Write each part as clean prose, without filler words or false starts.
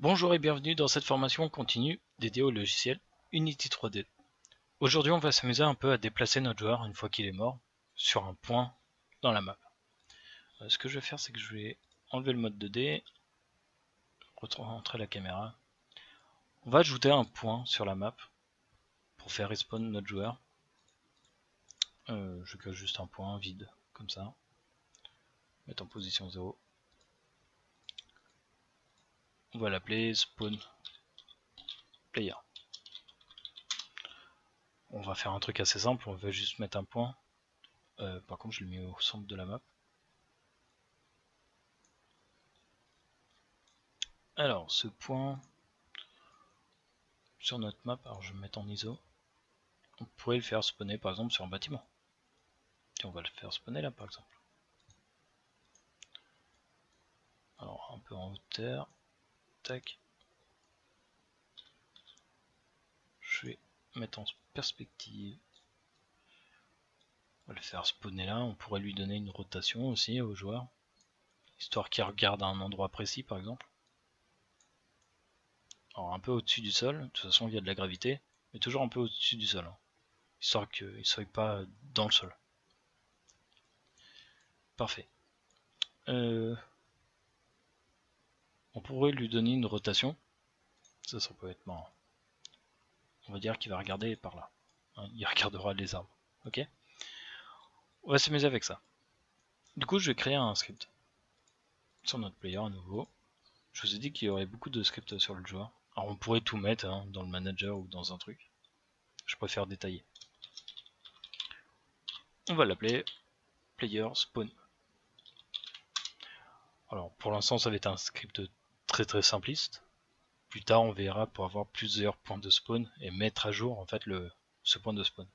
Bonjour et bienvenue dans cette formation continue dédiée au logiciel Unity 3D. Aujourd'hui on va s'amuser un peu à déplacer notre joueur une fois qu'il est mort sur un point dans la map. Ce que je vais faire c'est que je vais enlever le mode 2D, rentrer la caméra. On va ajouter un point sur la map pour faire respawn notre joueur. Je cache juste un point vide comme ça. Mettre en position 0. On va l'appeler spawn player. On va faire un truc assez simple, on va juste mettre un point. Par contre je l'ai mis au centre de la map. Alors ce point sur notre map, alors je vais me mettre en ISO, on pourrait le faire spawner par exemple sur un bâtiment. Et on va le faire spawner là par exemple. Alors un peu en hauteur, tac. Je vais mettre en perspective. On va le faire spawner là, on pourrait lui donner une rotation aussi au joueur, histoire qu'il regarde à un endroit précis par exemple. Alors un peu au-dessus du sol, de toute façon il y a de la gravité, mais toujours un peu au-dessus du sol, hein, histoire qu'il ne soit pas dans le sol. Parfait. On pourrait lui donner une rotation, ça peut être marrant. On va dire qu'il va regarder par là, hein, il regardera les arbres, ok. On va s'amuser avec ça. Du coup je vais créer un script sur notre player à nouveau. Je vous ai dit qu'il y aurait beaucoup de scripts sur le joueur. Alors on pourrait tout mettre hein, dans le manager ou dans un truc. Je préfère détailler. On va l'appeler player spawn. Alors pour l'instant ça va être un script très simpliste. Plus tard on verra pour avoir plusieurs points de spawn et mettre à jour en fait ce point de spawn.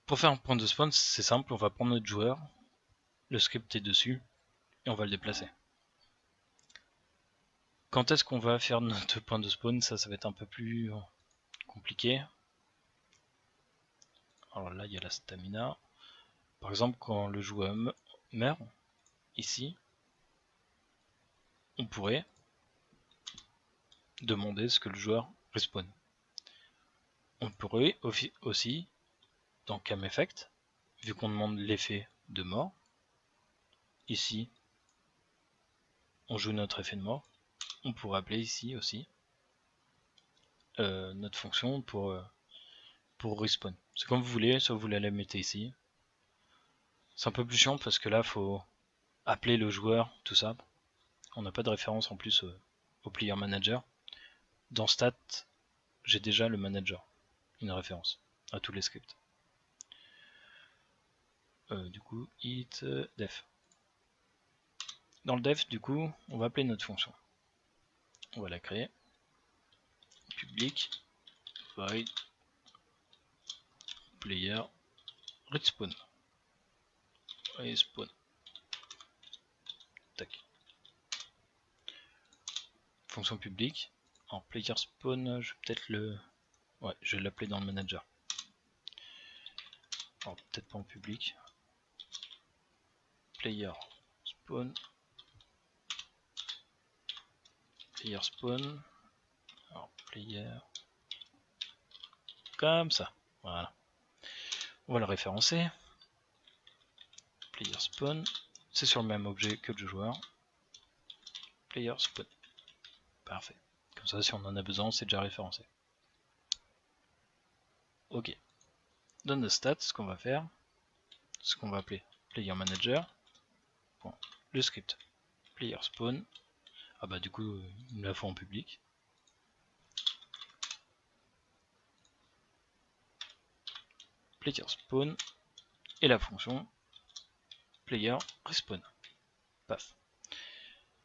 Pour faire un point de spawn c'est simple, on va prendre notre joueur, le script est dessus et on va le déplacer. Quand est-ce qu'on va faire notre point de spawn, ça va être un peu plus compliqué. Alors là il y a la stamina. Par exemple quand le joueur meurt, ici, on pourrait demander ce que le joueur respawn. On pourrait aussi, dans CamEffect, vu qu'on demande l'effet de mort, ici, on joue notre effet de mort, on pourrait appeler ici aussi notre fonction pour respawn. C'est comme vous voulez, soit vous la mettez ici. C'est un peu plus chiant parce que là, il faut appeler le joueur, tout ça. On n'a pas de référence en plus au player manager. Dans stat, j'ai déjà le manager, une référence à tous les scripts. Du coup, it def. Dans le def, du coup, on va appeler notre fonction. On va la créer. Public void player respawn. Respawn. Tac. Fonction publique. En player spawn, je vais peut-être le. Ouais, je vais l'appeler dans le manager. Alors peut-être pas en public. Player spawn. Player spawn. Alors player. Comme ça. Voilà. On va le référencer. Player spawn. C'est sur le même objet que le joueur. Player spawn. Parfait. Comme ça, si on en a besoin, c'est déjà référencé. Ok. Dans nos stats, ce qu'on va faire, ce qu'on va appeler player manager. Le script player spawn. Ah bah du coup, il me la faut en public. Player spawn et la fonction player respawn. Paf.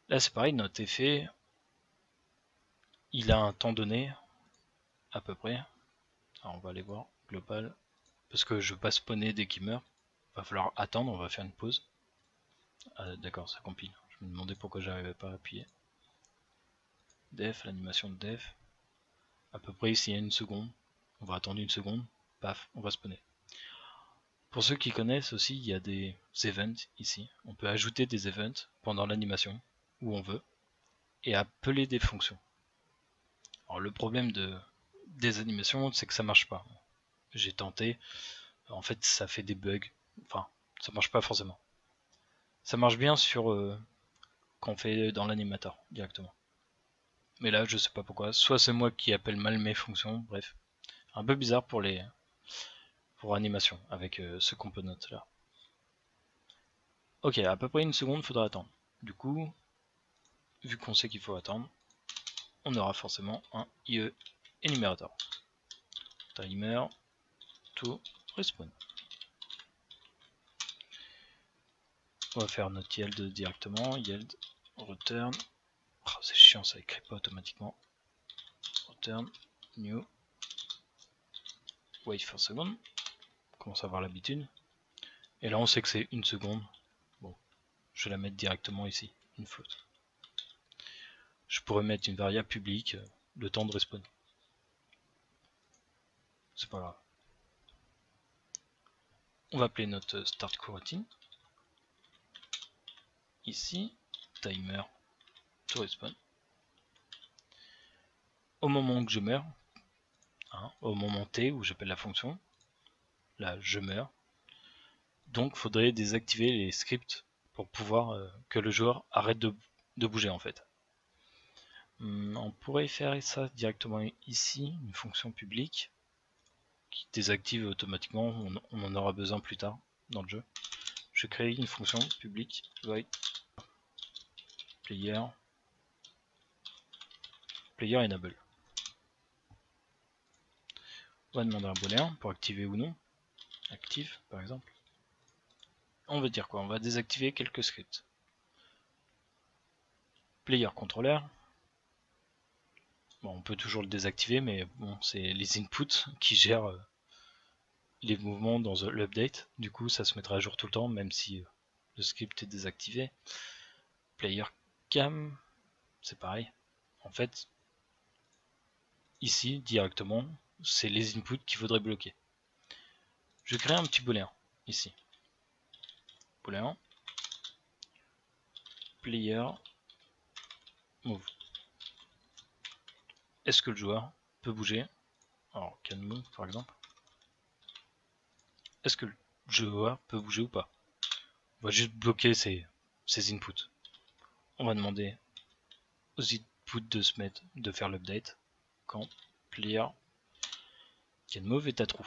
Là c'est pareil, notre effet, il a un temps donné, à peu près. Alors on va aller voir, global, parce que je veux pas spawner dès qu'il meurt. Va falloir attendre, on va faire une pause. Ah d'accord, ça compile. Je me demandais pourquoi j'arrivais pas à appuyer. Def, l'animation de def. À peu près ici il y a une seconde. On va attendre une seconde, paf, on va spawner. Pour ceux qui connaissent aussi, il y a des events ici. On peut ajouter des events pendant l'animation, où on veut, et appeler des fonctions. Alors le problème des animations, c'est que ça marche pas. J'ai tenté, en fait ça fait des bugs, enfin ça marche pas forcément. Ça marche bien sur quand on fait dans l'animateur directement. Mais là je sais pas pourquoi, soit c'est moi qui appelle mal mes fonctions, bref. Un peu bizarre pour animation avec ce component là. Ok, à peu près une seconde faudra attendre. Du coup, vu qu'on sait qu'il faut attendre, on aura forcément un IE enumerator. Timer to respawn. On va faire notre yield directement, yield return. Oh, c'est chiant, ça écrit pas automatiquement. Return new. Wait for a second. On commence à avoir l'habitude. Et là on sait que c'est une seconde. Bon, je vais la mettre directement ici, une float. Je pourrais mettre une variable publique, le temps de respawn. C'est pas grave. On va appeler notre start coroutine. Ici, timer to respawn. Au moment que je meurs, au moment T où j'appelle la fonction, là je meurs. Donc faudrait désactiver les scripts pour pouvoir que le joueur arrête de bouger en fait. On pourrait faire ça directement ici, une fonction publique qui désactive automatiquement, on en aura besoin plus tard dans le jeu. Je crée une fonction publique void player enable. On va demander un booléen pour activer ou non. Active par exemple. On veut dire quoi? On va désactiver quelques scripts. Player controller. Bon, on peut toujours le désactiver, mais bon, c'est les inputs qui gèrent les mouvements dans l'update. Du coup, ça se mettra à jour tout le temps, même si le script est désactivé. Player cam, c'est pareil. En fait, ici, directement, c'est les inputs qu'il faudrait bloquer. Je crée un petit booléen, ici. Booléen. Player move. Est-ce que le joueur peut bouger? Alors, can move par exemple. Est-ce que le joueur peut bouger ou pas? On va juste bloquer ces inputs. On va demander aux inputs de faire l'update quand player can move est à true.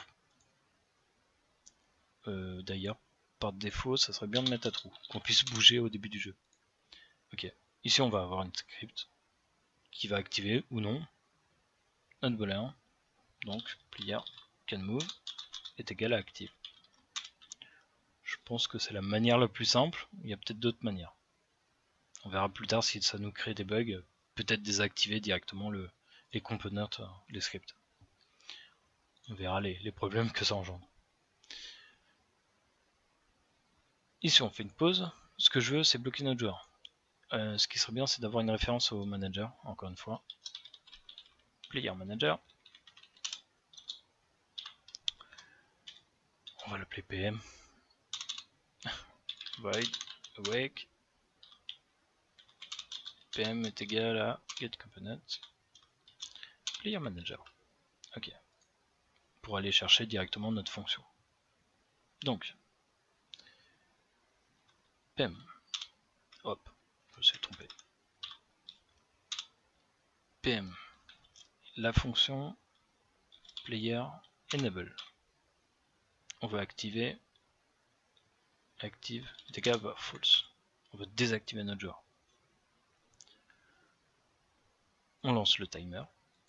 D'ailleurs, par défaut, ça serait bien de mettre à true, qu'on puisse bouger au début du jeu. Ok, ici on va avoir une script qui va activer ou non notre booléen. Donc player can move est égal à active. Je pense que c'est la manière la plus simple. Il y a peut-être d'autres manières. On verra plus tard si ça nous crée des bugs. Peut-être désactiver directement les components, les scripts. On verra les problèmes que ça engendre. Ici on fait une pause. Ce que je veux, c'est bloquer notre joueur. Ce qui serait bien, c'est d'avoir une référence au manager, encore une fois. Player manager. On va l'appeler PM. Void awake. PM est égal à getComponent. Player manager. Ok. Pour aller chercher directement notre fonction. Donc, PM. Hop, je me suis trompé. PM. La fonction player enable. On va activer active est égal à false. On va désactiver notre joueur. On lance le timer.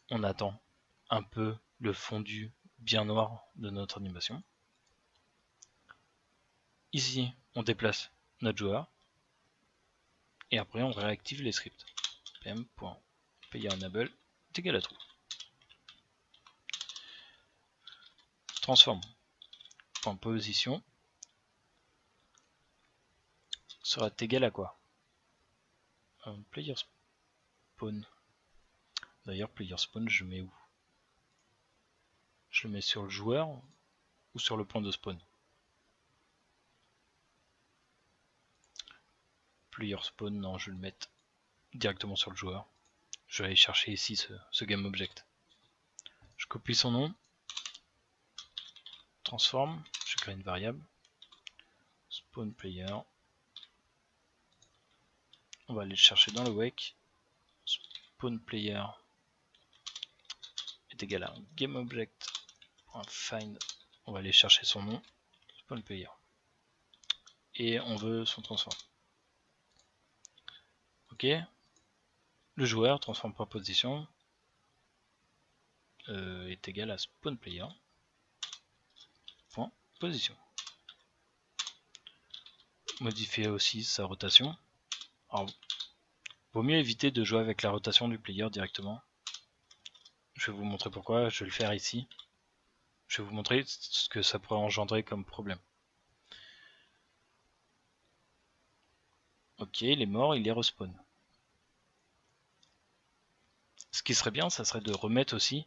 On attend un peu le fondu bien noir de notre animation. Ici, on déplace notre joueur. Et après, on réactive les scripts. pm.playerEnable est égal à true. Transform. .position sera égal à quoi? Player spawn. D'ailleurs, player spawn, je mets où? Je le mets sur le joueur ou sur le point de spawn? player spawn, non, je vais le mettre directement sur le joueur. Je vais aller chercher ici ce GameObject. Je copie son nom, transforme, je crée une variable, spawn player. On va aller le chercher dans le wake. Spawn player est égal à GameObject.find. On va aller chercher son nom, spawn player. Et on veut son transform. Ok. Le joueur, transform par position, est égal à spawn player. Point position. Modifier aussi sa rotation. Alors, vaut mieux éviter de jouer avec la rotation du player directement. Je vais vous montrer pourquoi, je vais le faire ici. Je vais vous montrer ce que ça pourrait engendrer comme problème. Ok, il est mort, il est respawn. Ce qui serait bien, ça serait de remettre aussi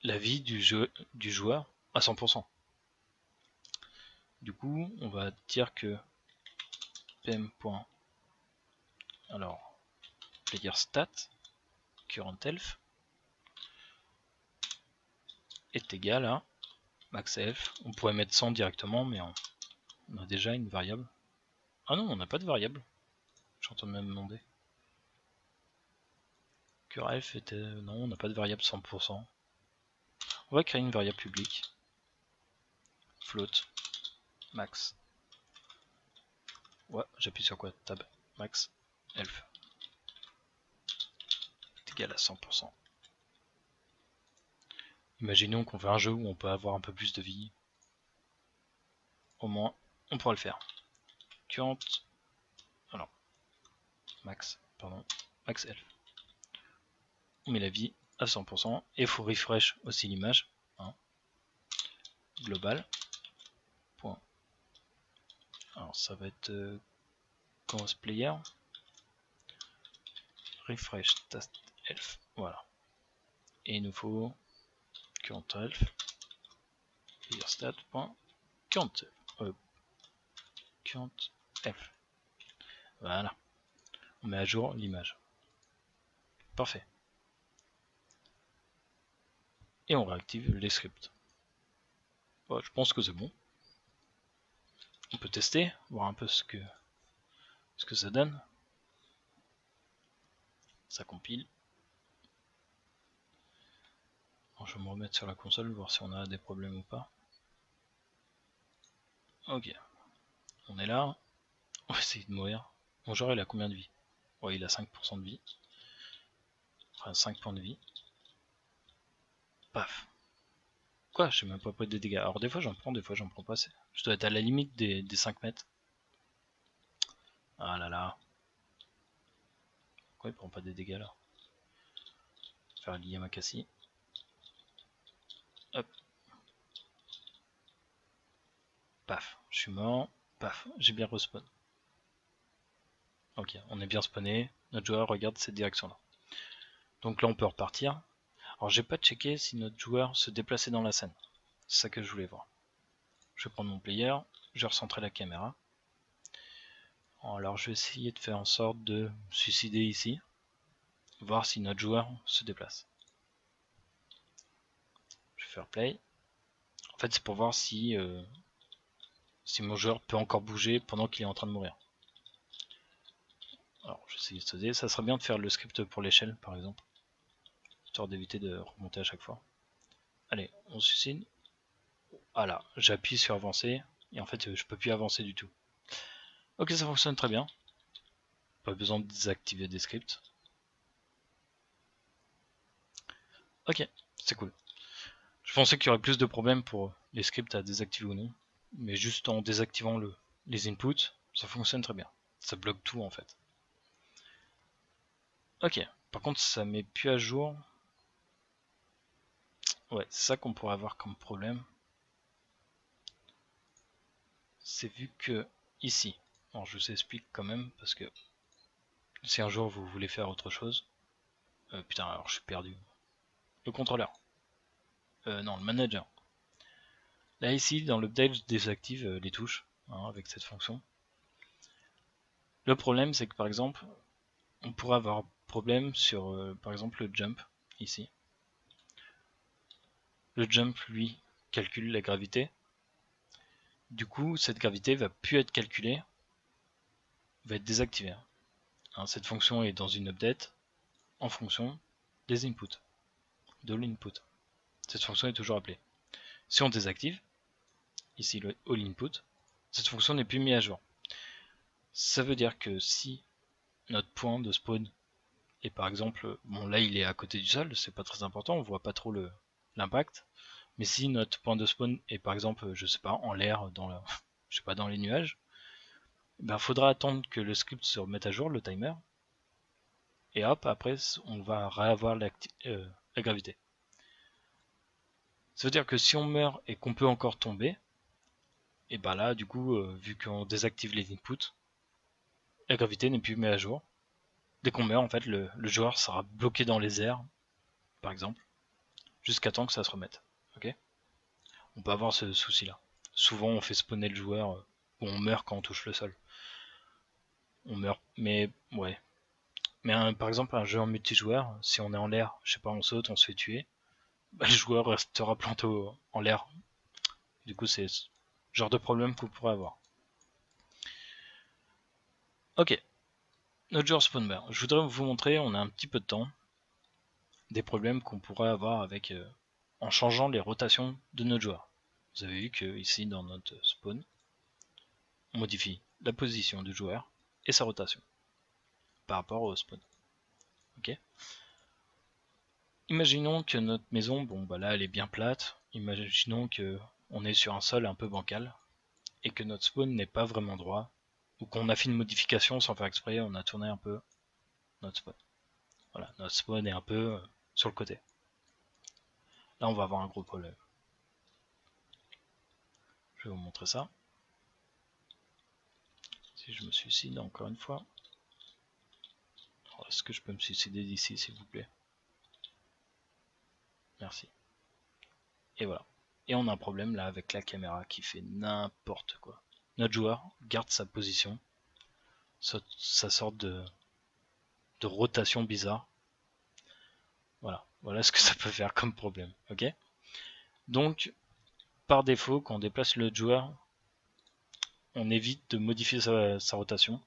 la vie du joueur à 100%. Du coup, on va dire que pem. Alors, player stat current health est égal à max health. On pourrait mettre 100 directement, mais on a déjà une variable. Ah non, on n'a pas de variable. Je suis en train de me demander. Current health était... Non, on n'a pas de variable 100%. On va créer une variable publique. Float max. Ouais, j'appuie sur quoi? Tab. Max health est égal à 100%. Imaginons qu'on fait un jeu où on peut avoir un peu plus de vie. Au moins, on pourra le faire. Current. Alors, max health. On met la vie à 100% et il faut refresh aussi l'image. Hein. Global. Point. Alors ça va être cause player. Refresh test health. Voilà. Et il nous faut current health. Player stat. Current health. Voilà. On met à jour l'image. Parfait. Et on réactive les scripts. Bon, je pense que c'est bon. On peut tester, voir un peu ce que ça donne. Ça compile. Bon, je vais me remettre sur la console, voir si on a des problèmes ou pas. Ok. On est là. On va essayer de mourir. Mon joueur, il a combien de vie? Ouais, il a 5% de vie. Enfin, 5 points de vie. Paf. Quoi? J'ai même pas pris de dégâts. Alors des fois j'en prends, des fois j'en prends pas. Je dois être à la limite des 5 mètres. Ah là là. Pourquoi il prend pas des dégâts là? Faire l'Yamakasi. Hop. Paf. Je suis mort. Paf. J'ai bien respawn. Ok, on est bien spawné. Notre joueur regarde cette direction là. Donc là on peut repartir. Alors j'ai pas checké si notre joueur se déplaçait dans la scène. C'est ça que je voulais voir. Je vais prendre mon player. Je vais recentrer la caméra. Alors je vais essayer de faire en sorte de suicider ici. Voir si notre joueur se déplace. Je vais faire play. En fait c'est pour voir si mon joueur peut encore bouger pendant qu'il est en train de mourir. Alors je vais essayer de sauter. Ça serait bien de faire le script pour l'échelle par exemple. Histoire d'éviter de remonter à chaque fois. Allez, on suicide. Voilà, j'appuie sur avancer. Et en fait je peux plus avancer du tout. Ok, ça fonctionne très bien. Pas besoin de désactiver des scripts. Ok, c'est cool. Je pensais qu'il y aurait plus de problèmes pour les scripts à désactiver ou non. Mais juste en désactivant les inputs, ça fonctionne très bien. Ça bloque tout en fait. Ok, par contre ça met plus à jour. Ouais, c'est ça qu'on pourrait avoir comme problème. C'est vu que ici, alors je vous explique quand même parce que si un jour vous voulez faire autre chose. Putain, alors je suis perdu. Le contrôleur. Non, le manager. Là ici, dans l'update, je désactive les touches hein, avec cette fonction. Le problème, c'est que par exemple, on pourrait avoir problème sur par exemple le jump ici. Le jump, lui, calcule la gravité. Du coup, cette gravité va plus être calculée, va être désactivée. Hein, cette fonction est dans une update en fonction des inputs, de l'input. Cette fonction est toujours appelée. Si on désactive, ici le all input, cette fonction n'est plus mise à jour. Ça veut dire que si notre point de spawn est par exemple, bon là il est à côté du sol, c'est pas très important, on voit pas trop l'impact, mais si notre point de spawn est par exemple, je sais pas, en l'air, je sais pas, dans les nuages, ben faudra attendre que le script se remette à jour, le timer, et hop, après on va réavoir la gravité. Ça veut dire que si on meurt et qu'on peut encore tomber, et ben là du coup, vu qu'on désactive les inputs, la gravité n'est plus mise à jour. Dès qu'on meurt, en fait, le joueur sera bloqué dans les airs, par exemple, jusqu'à temps que ça se remette. Ok ? On peut avoir ce souci-là. Souvent, on fait spawner le joueur, ou on meurt quand on touche le sol. On meurt, mais ouais. Mais par exemple, un jeu en multijoueur, si on est en l'air, je sais pas, on saute, on se fait tuer, bah, le joueur restera planté en l'air. Du coup, c'est ce genre de problème qu'on pourrait avoir. Ok, notre joueur spawner. Je voudrais vous montrer, on a un petit peu de temps, des problèmes qu'on pourrait avoir avec en changeant les rotations de notre joueur. Vous avez vu que ici dans notre spawn, on modifie la position du joueur et sa rotation par rapport au spawn. Ok. Imaginons que notre maison, bon bah là elle est bien plate. Imaginons que on est sur un sol un peu bancal et que notre spawn n'est pas vraiment droit ou qu'on a fait une modification sans faire exprès, on a tourné un peu notre spawn. Voilà, notre spawn est un peu sur le côté. Là on va avoir un gros problème. Je vais vous montrer ça. Si je me suicide encore une fois. Est-ce que je peux me suicider d'ici s'il vous plaît? Merci. Et voilà. Et on a un problème là avec la caméra qui fait n'importe quoi. Notre joueur garde sa position, sa sorte de rotation bizarre. Voilà. Voilà ce que ça peut faire comme problème. Ok. Donc, par défaut, quand on déplace le joueur, on évite de modifier sa rotation.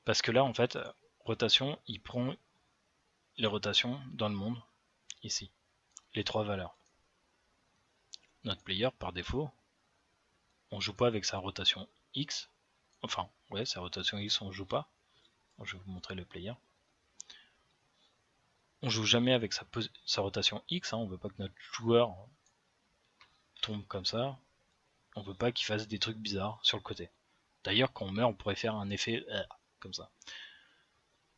Parce que là, en fait, rotation, il prend les rotations dans le monde, ici. Les trois valeurs. Notre player, par défaut, on joue pas avec sa rotation X. Enfin, ouais, sa rotation X, on joue pas. Je vais vous montrer le player. On joue jamais avec sa rotation X, hein, on veut pas que notre joueur tombe comme ça. On veut pas qu'il fasse des trucs bizarres sur le côté. D'ailleurs, quand on meurt, on pourrait faire un effet comme ça.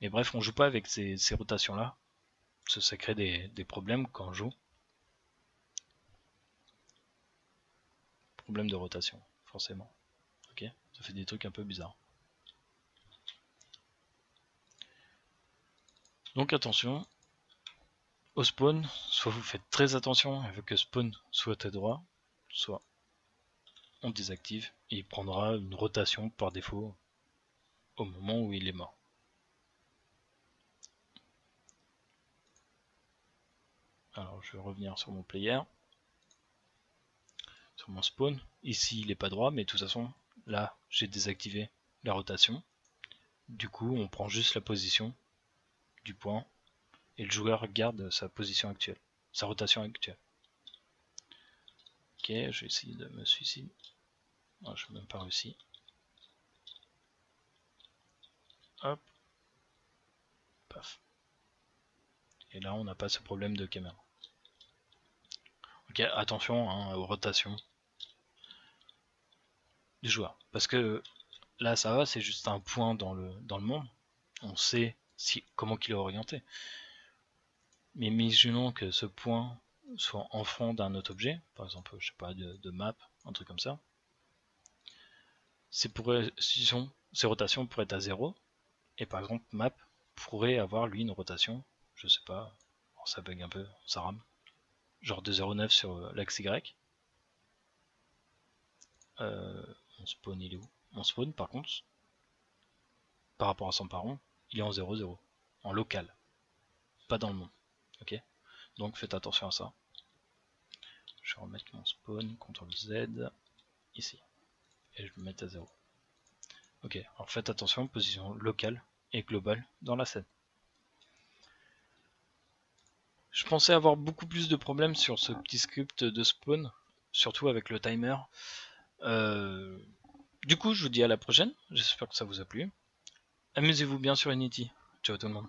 Mais bref, on joue pas avec ces rotations-là. Ça crée des problèmes quand on joue. Problème de rotation, forcément. Ok, ça fait des trucs un peu bizarres. Donc attention, au spawn, soit vous faites très attention avec que spawn soit à droit, soit on désactive et il prendra une rotation par défaut au moment où il est mort. Alors je vais revenir sur mon player, sur mon spawn. Ici il n'est pas droit, mais de toute façon là j'ai désactivé la rotation. Du coup on prend juste la position du point et le joueur garde sa position actuelle, sa rotation actuelle. Ok, je vais essayer de me suicider. Oh, je n'ai même pas réussi. Hop. Paf. Et là on n'a pas ce problème de caméra. Ok, attention hein, aux rotations du joueur. Parce que là ça va, c'est juste un point dans le monde. On sait comment il est orienté. Mais imaginons que ce point soit en fond d'un autre objet, par exemple, je sais pas, de map, un truc comme ça. Ces rotations pourraient être à 0, et par exemple, map pourrait avoir lui une rotation, je sais pas, ça bug un peu, ça rame, genre de 0,9 sur l'axe Y. Mon spawn il est où? Mon spawn par contre, par rapport à son parent, il est en 0,0, en local, pas dans le monde. Ok, donc faites attention à ça. Je vais remettre mon spawn, CTRL Z, ici, et je vais le mettre à 0. Ok, alors faites attention, position locale et globale dans la scène. Je pensais avoir beaucoup plus de problèmes sur ce petit script de spawn, surtout avec le timer. Du coup, je vous dis à la prochaine, j'espère que ça vous a plu. Amusez-vous bien sur Unity. Ciao tout le monde.